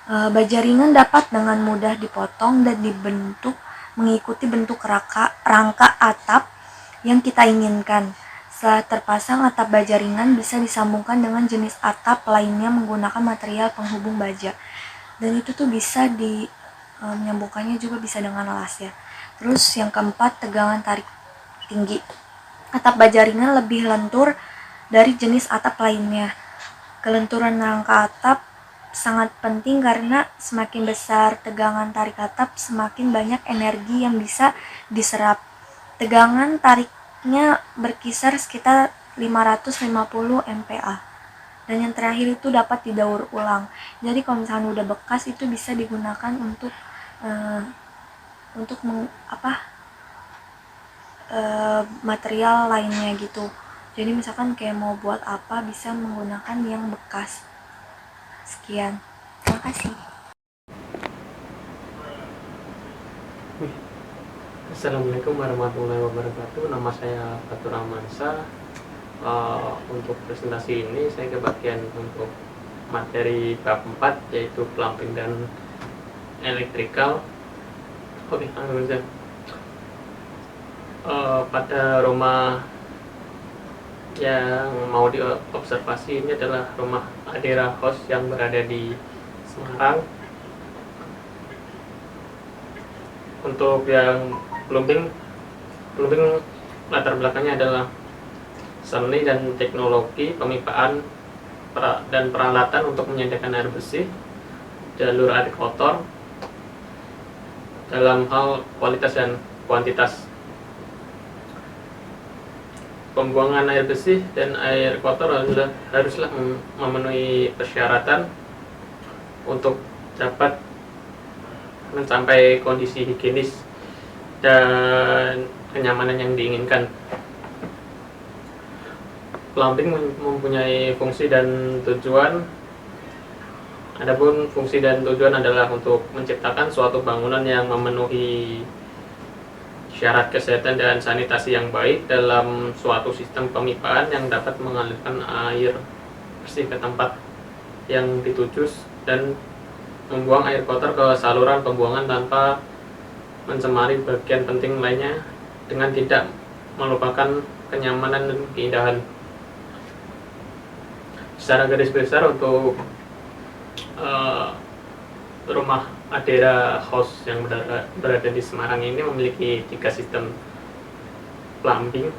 Baja ringan dapat dengan mudah dipotong dan dibentuk mengikuti bentuk rangka atap yang kita inginkan. Setelah terpasang, atap baja ringan bisa disambungkan dengan jenis atap lainnya menggunakan material penghubung baja. Dan itu tuh bisa menyambungkannya juga bisa dengan las ya. Terus yang keempat, tegangan tarik tinggi. Atap baja ringan lebih lentur dari jenis atap lainnya. Kelenturan rangka atap sangat penting karena semakin besar tegangan tarik atap, semakin banyak energi yang bisa diserap. Tegangan tariknya berkisar sekitar 550 MPa. Dan yang terakhir itu dapat didaur ulang. Jadi kalau misalnya udah bekas itu bisa digunakan untuk material lainnya gitu. Jadi misalkan kayak mau buat apa bisa menggunakan yang bekas. Sekian. Terima kasih. Assalamualaikum warahmatullahi wabarakatuh. Nama saya Fatur Rahmansyah. Untuk presentasi ini saya kebagian untuk materi bab 4 yaitu plumbing dan electrical. Oke, langsung saja. Pada rumah yang mau diobservasi ini adalah rumah Adera House yang berada di Semarang. Untuk yang plumbing latar belakangnya adalah seni dan teknologi pemipaan dan peralatan untuk menyediakan air bersih, jalur air kotor dalam hal kualitas dan kuantitas. Pembuangan air bersih dan air kotor haruslah memenuhi persyaratan untuk dapat mencapai kondisi higienis dan kenyamanan yang diinginkan. Plumbing mempunyai fungsi dan tujuan. Adapun fungsi dan tujuan adalah untuk menciptakan suatu bangunan yang memenuhi syarat kesehatan dan sanitasi yang baik dalam suatu sistem pemipaan yang dapat mengalirkan air bersih ke tempat yang dituju dan membuang air kotor ke saluran pembuangan tanpa mencemari bagian penting lainnya dengan tidak melupakan kenyamanan dan keindahan. Secara garis besar untuk rumah Adera House yang berada di Semarang ini memiliki 3 sistem plumbing.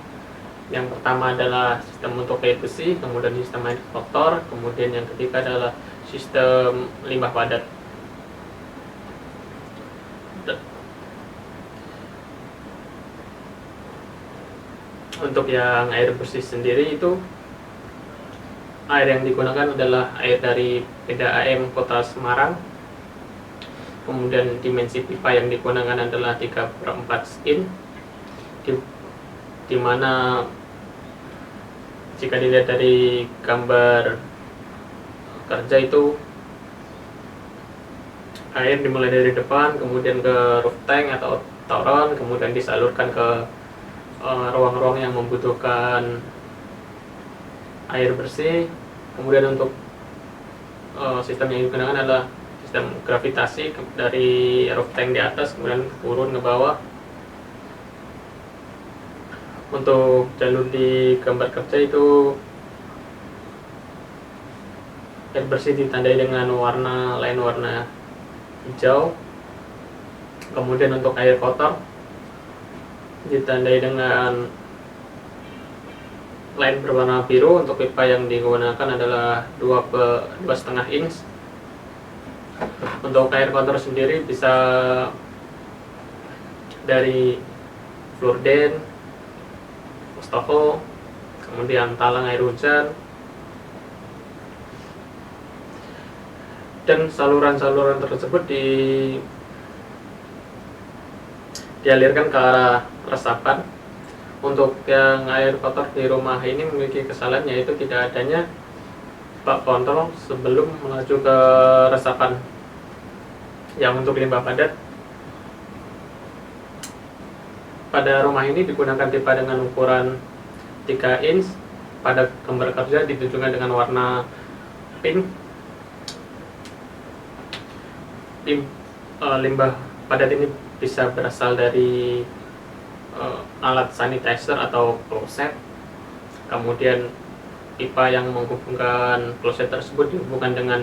Yang pertama adalah sistem untuk air bersih, kemudian sistem air kotor, kemudian yang ketiga adalah sistem limbah padat. Untuk yang air bersih sendiri itu air yang digunakan adalah air dari PDAM Kota Semarang. Kemudian dimensi pipa yang digunakan adalah 3/4 in, di mana jika dilihat dari gambar kerja itu air dimulai dari depan, kemudian ke roof tank atau toron, kemudian disalurkan ke ruang-ruang yang membutuhkan air bersih. Kemudian untuk sistem yang digunakan adalah sistem gravitasi dari roof tank di atas kemudian turun ke bawah. Untuk jalur di gambar kerja itu air bersih ditandai dengan lain warna hijau. Kemudian untuk air kotor ditandai dengan lain berwarna biru. Untuk pipa yang digunakan adalah 2,5 inch. Untuk air kotor sendiri bisa dari Florden, wastafel, kemudian talang air hujan, dan saluran-saluran tersebut dialirkan ke arah resapan. Untuk yang air kotor di rumah ini memiliki kesalahan, yaitu tidak adanya bak kontrol sebelum melaju ke resapan. Yang untuk limbah padat pada rumah ini digunakan pipa dengan ukuran 3 inch. Pada gambar kerja ditunjukkan dengan warna pink. Limbah padat ini bisa berasal dari alat sanitizer atau kloset. Kemudian pipa yang menghubungkan kloset tersebut dihubungkan dengan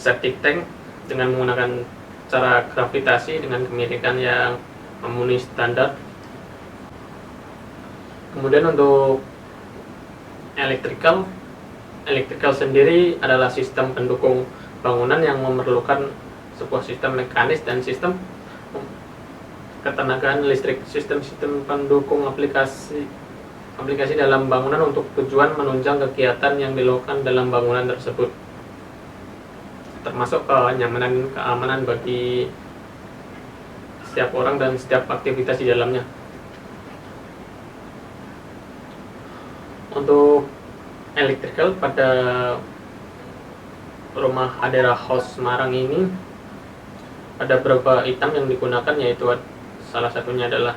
septic tank dengan menggunakan cara gravitasi dengan kemirikan yang memenuhi standar. Kemudian untuk electrical sendiri adalah sistem pendukung bangunan yang memerlukan sebuah sistem mekanis dan sistem ketenagaan listrik. Sistem-sistem pendukung aplikasi dalam bangunan untuk tujuan menunjang kegiatan yang dilakukan dalam bangunan tersebut, termasuk kenyamanan, keamanan bagi setiap orang dan setiap aktivitas di dalamnya. Untuk electrical pada rumah Adera House Semarang ini ada beberapa item yang digunakan, yaitu salah satunya adalah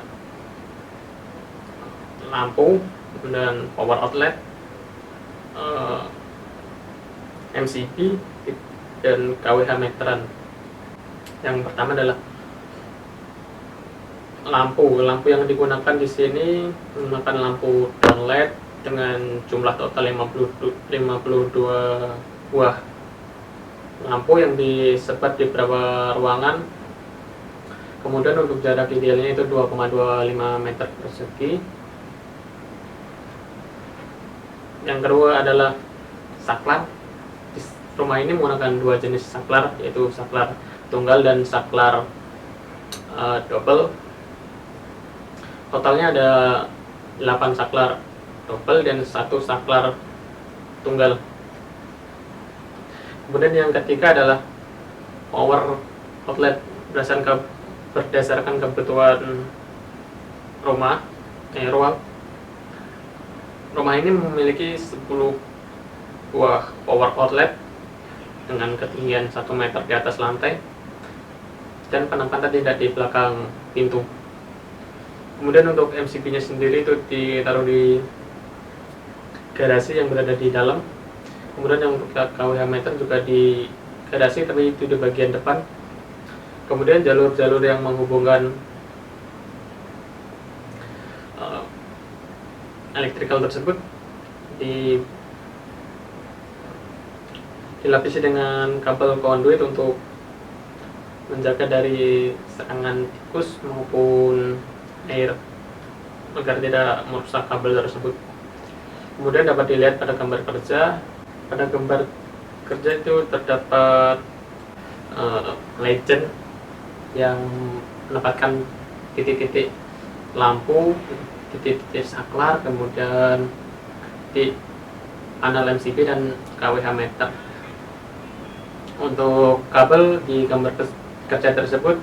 lampu dan power outlet, MCB, dan KWH meteran. Yang pertama adalah lampu yang digunakan di sini menggunakan lampu downlight dengan jumlah total 52 buah lampu yang disebar di beberapa ruangan. Kemudian untuk jarak idealnya itu 2,25 meter persegi. Yang kedua adalah saklar. Rumah ini menggunakan 2 jenis saklar, yaitu saklar tunggal dan saklar double. Totalnya ada 8 saklar double dan 1 saklar tunggal. Kemudian yang ketiga adalah power outlet. Berdasarkan kebutuhan ruang. Rumah ini memiliki 10 buah power outlet dengan ketinggian 1 meter di atas lantai dan penempatan tidak di belakang pintu. Kemudian untuk MCB-nya sendiri itu ditaruh di garasi yang berada di dalam. Kemudian yang untuk KWH meter juga di garasi, tapi itu di bagian depan. Kemudian jalur-jalur yang menghubungkan elektrikal tersebut dilapisi dengan kabel conduit untuk menjaga dari serangan tikus maupun air agar tidak merusak kabel tersebut. Kemudian dapat dilihat pada gambar kerja. Pada gambar kerja itu terdapat legend yang menempatkan titik-titik lampu, titik-titik saklar, kemudian titik panel MCB dan kWh meter. Untuk kabel di gambar kerja tersebut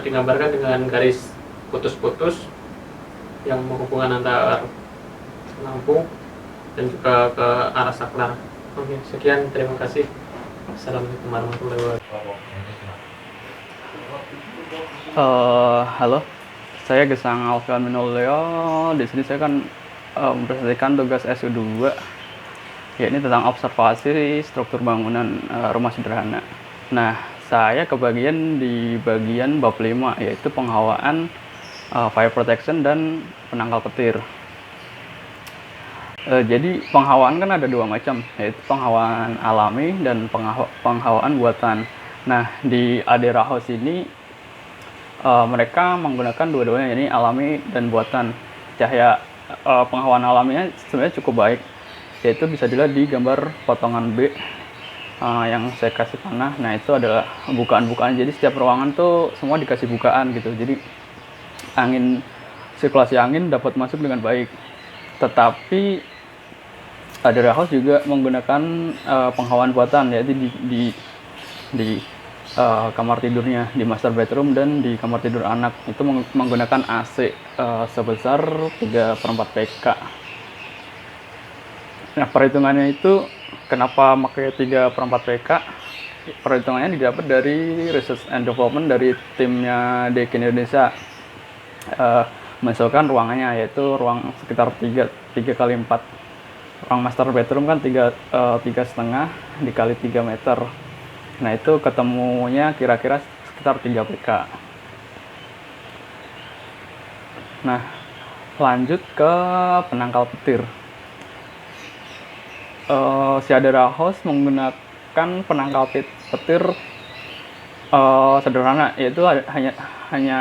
digambarkan dengan garis putus-putus yang menghubungkan antara lampu dan juga ke arah saklar. Oke, sekian, terima kasih. Assalamualaikum warahmatullahi wabarakatuh. Halo, saya Gesang Alfian Minulio. Di sini saya kan mempresentasikan tugas SU2, yakni tentang observasi struktur bangunan rumah sederhana. Nah, saya kebagian di bagian bab 5, yaitu penghawaan, fire protection dan penangkal petir. Jadi penghawaan kan ada dua macam, yaitu penghawaan alami dan penghawaan buatan. Nah, di Adera House ini mereka menggunakan dua-duanya, yakni alami dan buatan. Cahaya penghawaan alaminya sebenarnya cukup baik, yaitu bisa dilihat di gambar potongan B yang saya kasih panah. Nah, itu adalah bukaan-bukaan. Jadi setiap ruangan tuh semua dikasih bukaan gitu. Jadi sirkulasi angin dapat masuk dengan baik. Tetapi Adera House juga menggunakan penghawaan buatan, yaitu di kamar tidurnya, di master bedroom dan di kamar tidur anak. Itu menggunakan AC sebesar 3/4 PK. Nah, perhitungannya itu kenapa pakai 3/4 PK? Perhitungannya didapat dari research and development dari timnya DK Indonesia. Misalkan ruangannya, yaitu ruang sekitar 3x4. Ruang master bedroom kan 3,5 dikali 3 meter. Nah, itu ketemunya kira-kira sekitar 3 PK. Nah, lanjut ke penangkal petir. Si Adera House menggunakan penangkal petir sederhana, yaitu hanya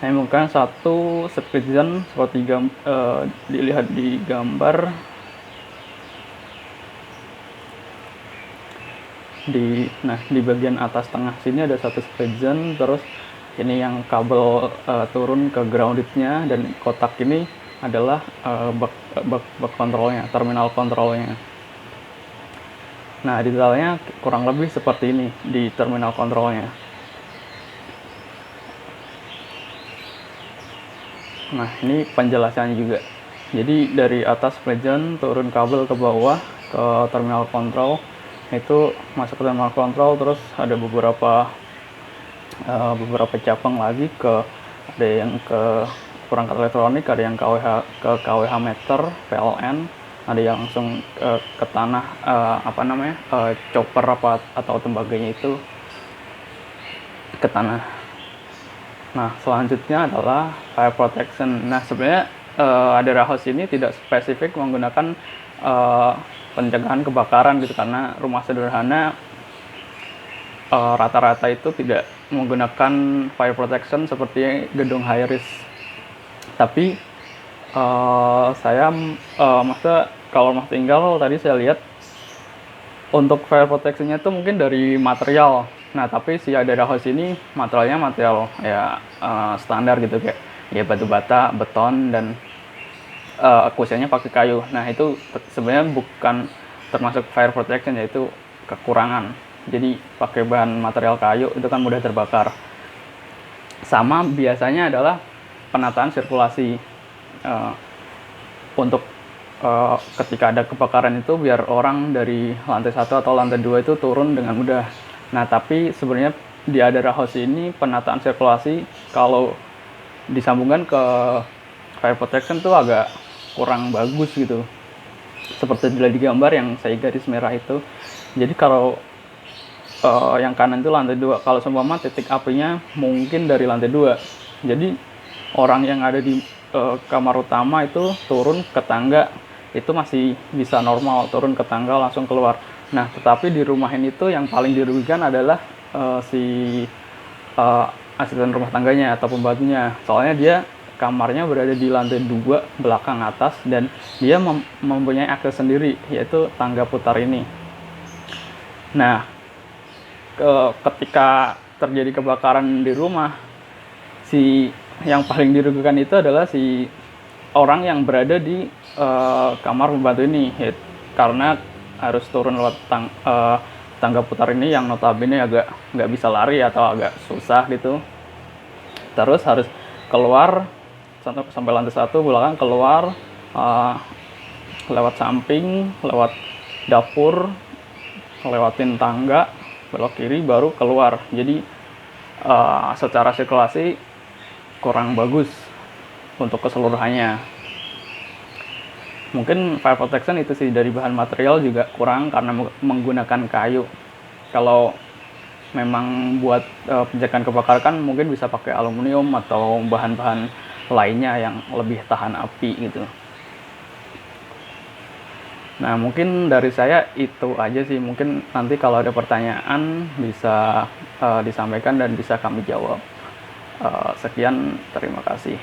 menggunakan satu split gun seperti dilihat di gambar di bagian atas tengah sini ada satu split gun. Terus ini yang kabel turun ke groundednya, dan kotak ini adalah bak kontrolnya, terminal kontrolnya. Nah, detailnya kurang lebih seperti ini di terminal kontrolnya. Nah, ini penjelasannya juga. Jadi dari atas plegen turun kabel ke bawah ke terminal kontrol, itu masuk ke terminal kontrol, terus ada beberapa cabang lagi ada yang ke perangkat elektronik, ada yang ke kWh meter PLN, ada yang langsung ke tanah chopper atau tembaganya itu ke tanah. Nah, selanjutnya adalah fire protection. Nah, sebenarnya Adera House ini tidak spesifik menggunakan pencegahan kebakaran gitu, karena rumah sederhana rata-rata itu tidak menggunakan fire protection seperti gedung high risk. Tapi saya kalau rumah tinggal tadi saya lihat untuk fire protection-nya itu mungkin dari material. Nah, tapi si Adera House ini materialnya material ya standar gitu, kayak ya batu bata, beton, dan kusennya pakai kayu. Nah, itu sebenarnya bukan termasuk fire protection, yaitu kekurangan. Jadi pakai bahan material kayu itu kan mudah terbakar. Sama biasanya adalah penataan sirkulasi untuk ketika ada kebakaran itu biar orang dari lantai 1 atau lantai 2 itu turun dengan mudah. Nah, tapi sebenarnya di Adera House ini penataan sirkulasi kalau disambungkan ke fire protection tuh agak kurang bagus gitu. Seperti dilihat di gambar yang saya garis merah itu. Jadi kalau yang kanan itu lantai 2, kalau seumpama titik apinya mungkin dari lantai 2. Jadi orang yang ada di kamar utama itu turun ke tangga itu masih bisa normal, turun ke tangga langsung keluar. Nah, tetapi di rumah ini tuh yang paling dirugikan adalah si asisten rumah tangganya atau pembantunya. Soalnya dia kamarnya berada di lantai 2 belakang atas dan dia mempunyai akses sendiri, yaitu tangga putar ini. Nah, ketika terjadi kebakaran di rumah, si yang paling dirugikan itu adalah si orang yang berada di kamar pembantu ini, karena harus turun lewat tangga putar ini yang notabene agak nggak bisa lari atau agak susah gitu. Terus harus keluar sampai lantai 1 belakang, keluar lewat samping, lewat dapur, lewatin tangga, belok kiri baru keluar. Jadi secara sirkulasi kurang bagus untuk keseluruhannya. Mungkin fire protection itu sih, dari bahan material juga kurang karena menggunakan kayu. Kalau memang buat pencegahan kebakaran mungkin bisa pakai aluminium atau bahan-bahan lainnya yang lebih tahan api gitu. Nah, mungkin dari saya itu aja sih. Mungkin nanti kalau ada pertanyaan bisa disampaikan dan bisa kami jawab. Sekian, terima kasih.